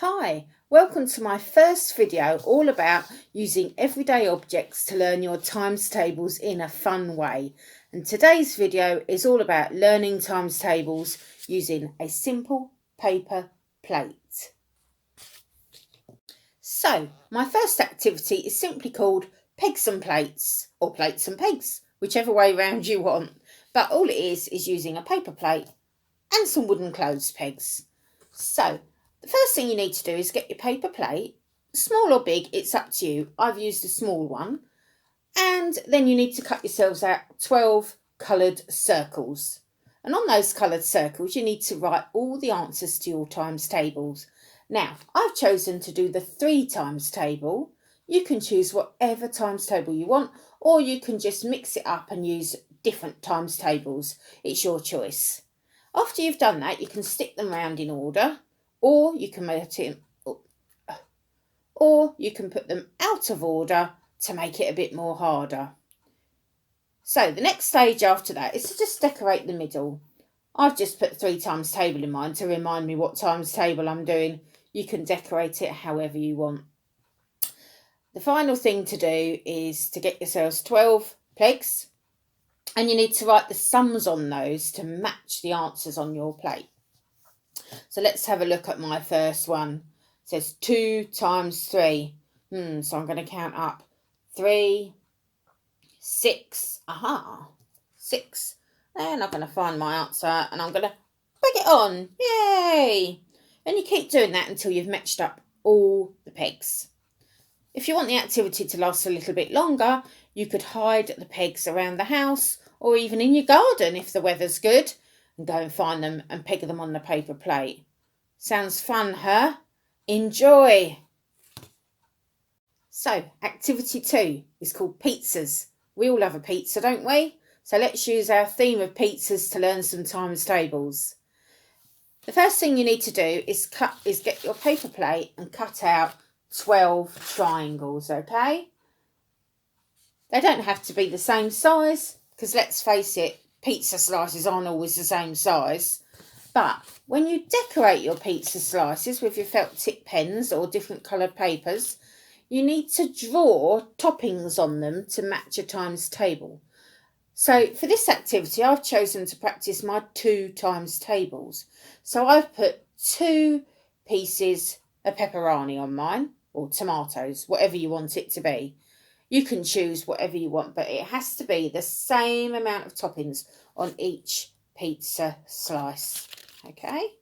Hi, welcome to my first video all about using everyday objects to learn your times tables in a fun way. And today's video is all about learning times tables using a simple paper plate. So, my first activity is simply called pegs and plates, or plates and pegs, whichever way round you want. But all it is using a paper plate and some wooden clothes pegs. So, the first thing you need to do is get your paper plate, small or big, it's up to you. I've used a small one. And then you need to cut yourselves out 12 coloured circles. And on those coloured circles, you need to write all the answers to your times tables. Now, I've chosen to do the 3 times table. You can choose whatever times table you want, or you can just mix it up and use different times tables. It's your choice. After you've done that, you can stick them round in order, or you can put them out of order to make it a bit more harder. So the next stage after that is to just decorate the middle. I've just put 3 times table in mine to remind me what times table I'm doing. You can decorate it however you want. The final thing to do is to get yourselves 12 pegs, and you need to write the sums on those to match the answers on your plate. So let's have a look at my first one. It says 2 times 3. So I'm going to count up 3, 6. 6. Then I'm going to find my answer and I'm going to peg it on. Yay! And you keep doing that until you've matched up all the pegs. If you want the activity to last a little bit longer, you could hide the pegs around the house or even in your garden if the weather's good, and go and find them and peg them on the paper plate. Sounds fun, huh? Enjoy! So, activity 2 is called pizzas. We all have a pizza, don't we? So let's use our theme of pizzas to learn some times tables. The first thing you need to do is get your paper plate and cut out 12 triangles, okay? They don't have to be the same size, because let's face it, pizza slices aren't always the same size. But when you decorate your pizza slices with your felt tip pens or different coloured papers, you need to draw toppings on them to match a times table. So for this activity, I've chosen to practice my 2 times tables. So I've put 2 pieces of pepperoni on mine, or tomatoes, whatever you want it to be. You can choose whatever you want, but it has to be the same amount of toppings on each pizza slice. Okay?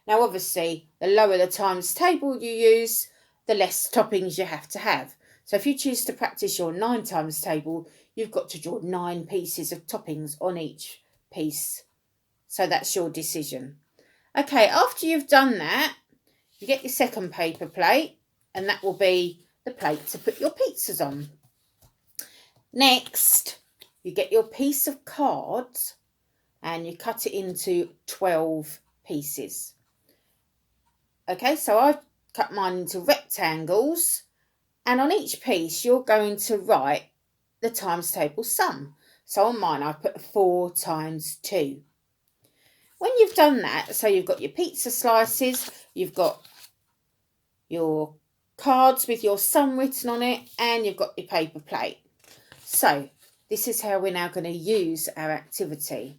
Now, obviously, the lower the times table you use, the less toppings you have to have. So if you choose to practice your 9 times table, you've got to draw 9 pieces of toppings on each piece. So that's your decision. Okay, after you've done that, you get your second paper plate, and that will be the plate to put your pizzas on. Next, you get your piece of card and you cut it into 12 pieces. Okay, so I've cut mine into rectangles, and on each piece you're going to write the times table sum. So on mine I put 4 times 2. When you've done that, so you've got your pizza slices, you've got your cards with your sum written on it, and you've got your paper plate. So this is how we're now going to use our activity.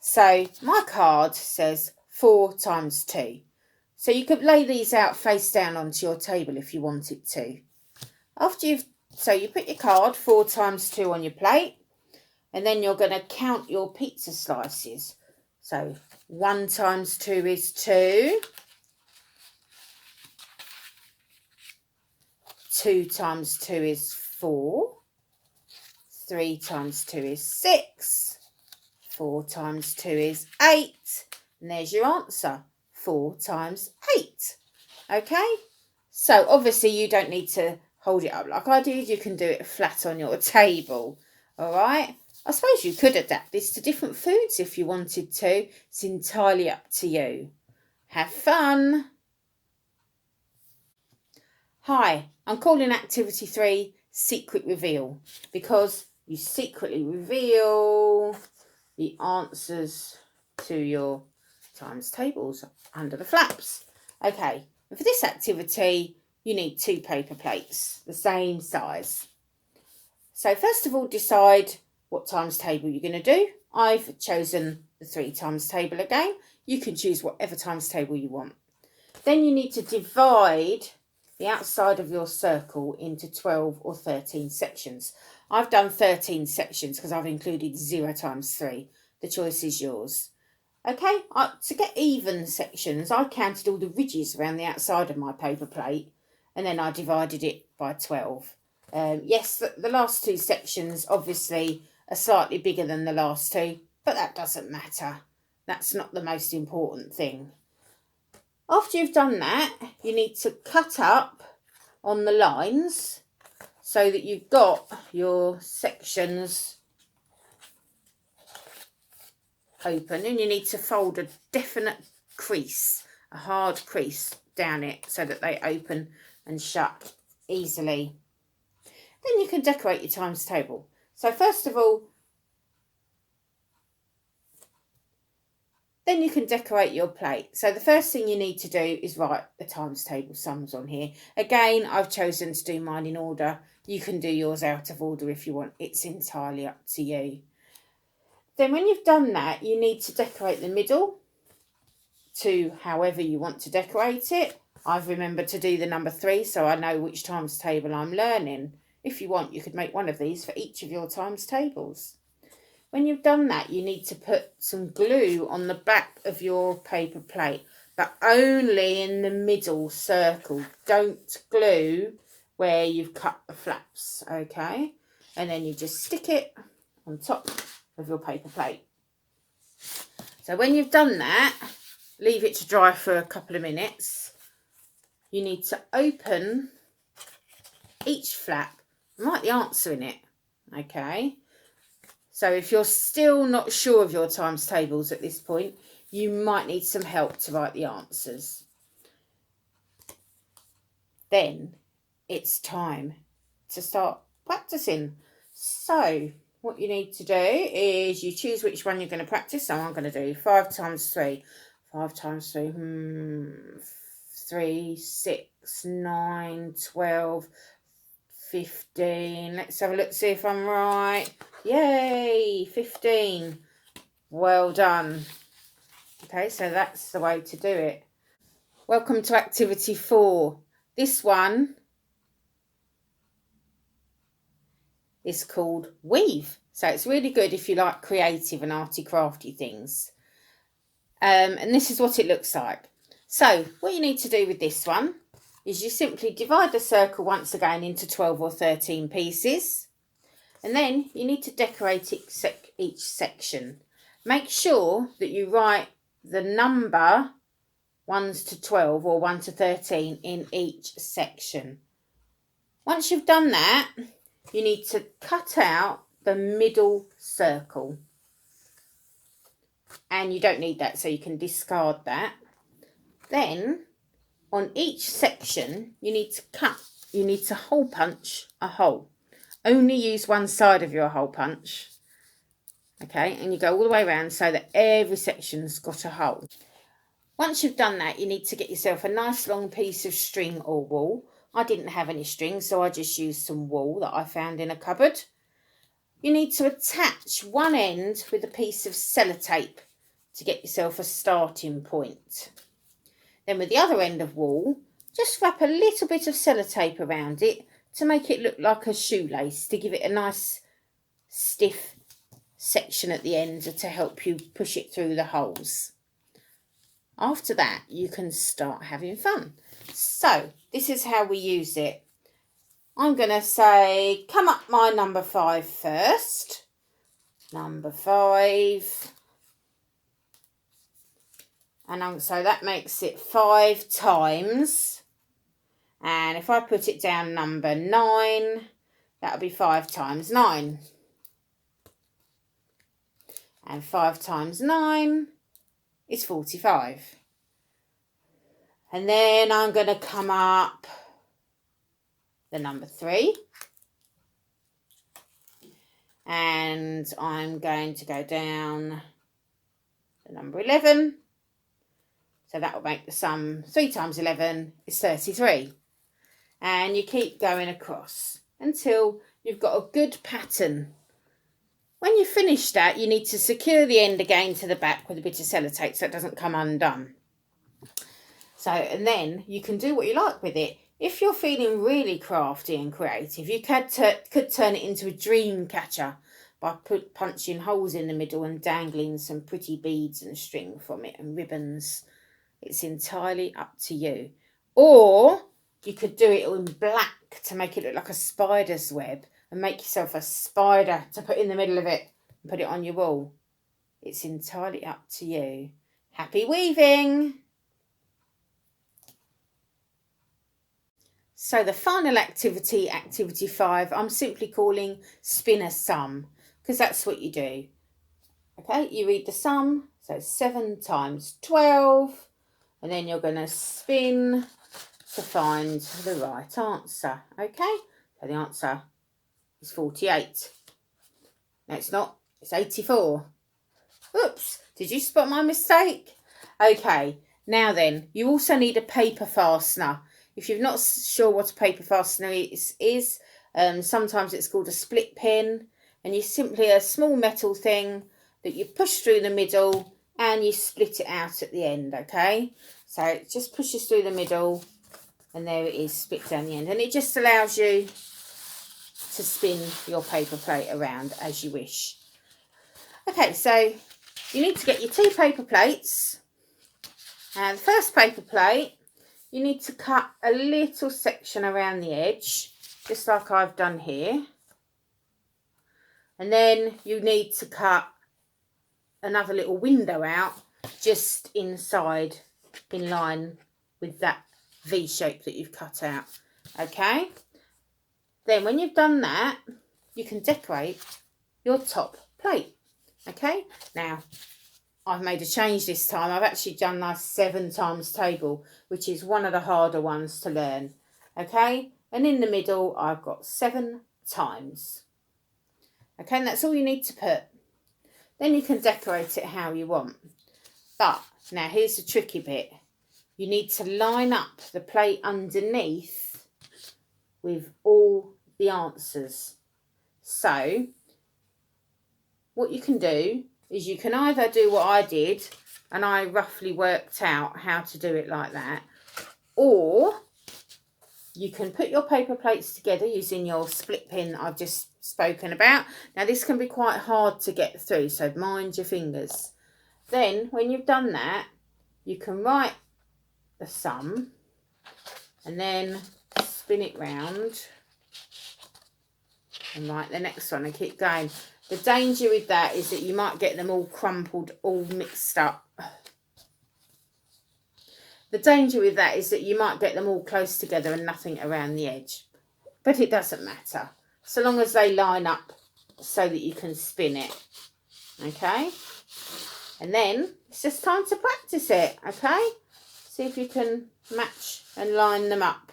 So my card says 4 times 2. So you could lay these out face down onto your table if you wanted to. So you put your card 4 times 2 on your plate, and then you're going to count your pizza slices. So 1 times 2 is 2. 2 times 2 is 4. 3 times 2 is 6. 4 times 2 is 8. And there's your answer, 4 times 8. Okay? So obviously you don't need to hold it up like I did. You can do it flat on your table. All right? I suppose you could adapt this to different foods if you wanted to. It's entirely up to you. Have fun. Hi, I'm calling activity 3 Secret Reveal, because you secretly reveal the answers to your times tables under the flaps. Okay, And for this activity, you need 2 paper plates, the same size. So first of all, decide what times table you're going to do. I've chosen the 3 times table again. You can choose whatever times table you want. Then you need to divide the outside of your circle into 12 or 13 sections. I've done 13 sections because I've included 0 times 3. The choice is yours. Okay, to get even sections, I counted all the ridges around the outside of my paper plate and then I divided it by 12. Yes, the last 2 sections obviously are slightly bigger than the last 2, but that doesn't matter. That's not the most important thing. After you've done that, you need to cut up on the lines so that you've got your sections open, and you need to fold a definite crease, a hard crease down it so that they open and shut easily. Then you can decorate your times table. So first of all, then you can decorate your plate. So the first thing you need to do is write the times table sums on here. Again, I've chosen to do mine in order. You can do yours out of order if you want. It's entirely up to you. Then when you've done that, you need to decorate the middle to however you want to decorate it. I've remembered to do the number 3 so I know which times table I'm learning. If you want, you could make one of these for each of your times tables. When you've done that, you need to put some glue on the back of your paper plate, but only in the middle circle. Don't glue where you've cut the flaps, okay? And then you just stick it on top of your paper plate. So when you've done that, leave it to dry for a couple of minutes. You need to open each flap and write the answer in it, okay? So if you're still not sure of your times tables at this point, you might need some help to write the answers. Then it's time to start practicing. So what you need to do is you choose which one you're going to practice. So I'm going to do 5 times 3. 5 times 3, 3, 6, 9, 12, 15. Let's have a look, see if I'm right. Yay, 15. Well done. Okay, so that's the way to do it. Welcome to activity 4. This one is called Weave. So it's really good if you like creative and arty crafty things. And this is what it looks like. So what you need to do with this one is you simply divide the circle once again into 12 or 13 pieces. And then you need to decorate each section. Make sure that you write the number 1 to 12 or 1 to 13 in each section. Once you've done that, you need to cut out the middle circle. And you don't need that, so you can discard that. Then on each section, you need to hole punch a hole. Only use one side of your hole punch. Okay, and you go all the way around so that every section's got a hole. Once you've done that, you need to get yourself a nice long piece of string or wool. I didn't have any string, so I just used some wool that I found in a cupboard. You need to attach one end with a piece of sellotape to get yourself a starting point. Then with the other end of wool, just wrap a little bit of sellotape around it to make it look like a shoelace, to give it a nice stiff section at the end to help you push it through the holes. After that, you can start having fun. So this is how we use it. I'm going to say, come up my number 5 first. Number 5. And so that makes it 5 times. And if I put it down number 9, that'll be 5 times 9. And 5 times 9 is 45. And then I'm going to come up the number 3. And I'm going to go down the number 11. So that will make the sum 3 times 11 is 33. And you keep going across until you've got a good pattern. When you finish that, you need to secure the end again to the back with a bit of sellotape so it doesn't come undone. So, and then you can do what you like with it. If you're feeling really crafty and creative, you could turn it into a dream catcher by punching holes in the middle and dangling some pretty beads and string from it and ribbons. It's entirely up to you. Or you could do it in black to make it look like a spider's web and make yourself a spider to put in the middle of it and put it on your wall. It's entirely up to you. Happy weaving! So the final activity, activity 5, I'm simply calling spin a sum, because that's what you do. Okay, you read the sum, so 7 times 12, and then you're going to spin to find the right answer. Okay, so the answer is 48. No, it's not, it's 84. Oops, did you spot my mistake? Okay, now then, you also need a paper fastener. If you're not sure what a paper fastener is, sometimes it's called a split pin, and it's simply a small metal thing that you push through the middle and you split it out at the end, okay? So it just pushes through the middle and there it is, split down the end. And it just allows you to spin your paper plate around as you wish. Okay, so you need to get your 2 paper plates. And the first paper plate, you need to cut a little section around the edge, just like I've done here. And then you need to cut another little window out just inside, in line with that V shape that you've cut out. Okay? Then when you've done that, you can decorate your top plate. Okay? Now, I've made a change this time. I've actually done my 7 times table, which is one of the harder ones to learn. Okay? And in the middle, I've got 7 times. Okay, and that's all you need to put. Then you can decorate it how you want. But, now here's the tricky bit. You need to line up the plate underneath with all the answers. So, what you can do is you can either do what I did, and I roughly worked out how to do it like that, or you can put your paper plates together using your split pin that I've just spoken about. Now this can be quite hard to get through, so mind your fingers. Then when you've done that, you can write the sum and then spin it round and write the next one and keep going. The danger with that is that you might get them all crumpled, all mixed up. The danger with that is that you might get them all close together and nothing around the edge. But it doesn't matter, so long as they line up so that you can spin it. Okay? And then it's just time to practice it, okay? See if you can match and line them up.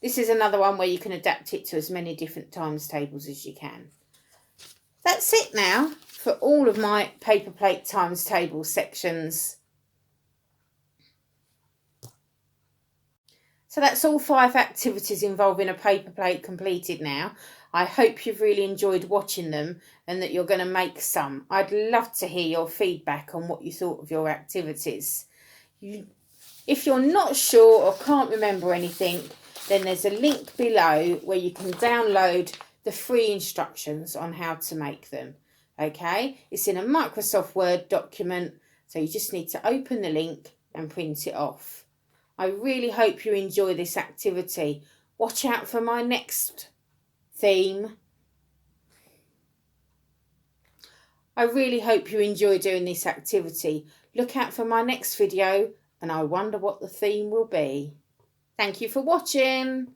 This is another one where you can adapt it to as many different times tables as you can. That's it now for all of my paper plate times table sections. So that's all 5 activities involving a paper plate completed now. I hope you've really enjoyed watching them and that you're going to make some. I'd love to hear your feedback on what you thought of your activities. If you're not sure or can't remember anything, then there's a link below where you can download the free instructions on how to make them. Okay, it's in a Microsoft Word document, so you just need to open the link and print it off. I really hope you enjoy this activity. Watch out for my next theme. I really hope you enjoy doing this activity. Look out for my next video and I wonder what the theme will be. Thank you for watching.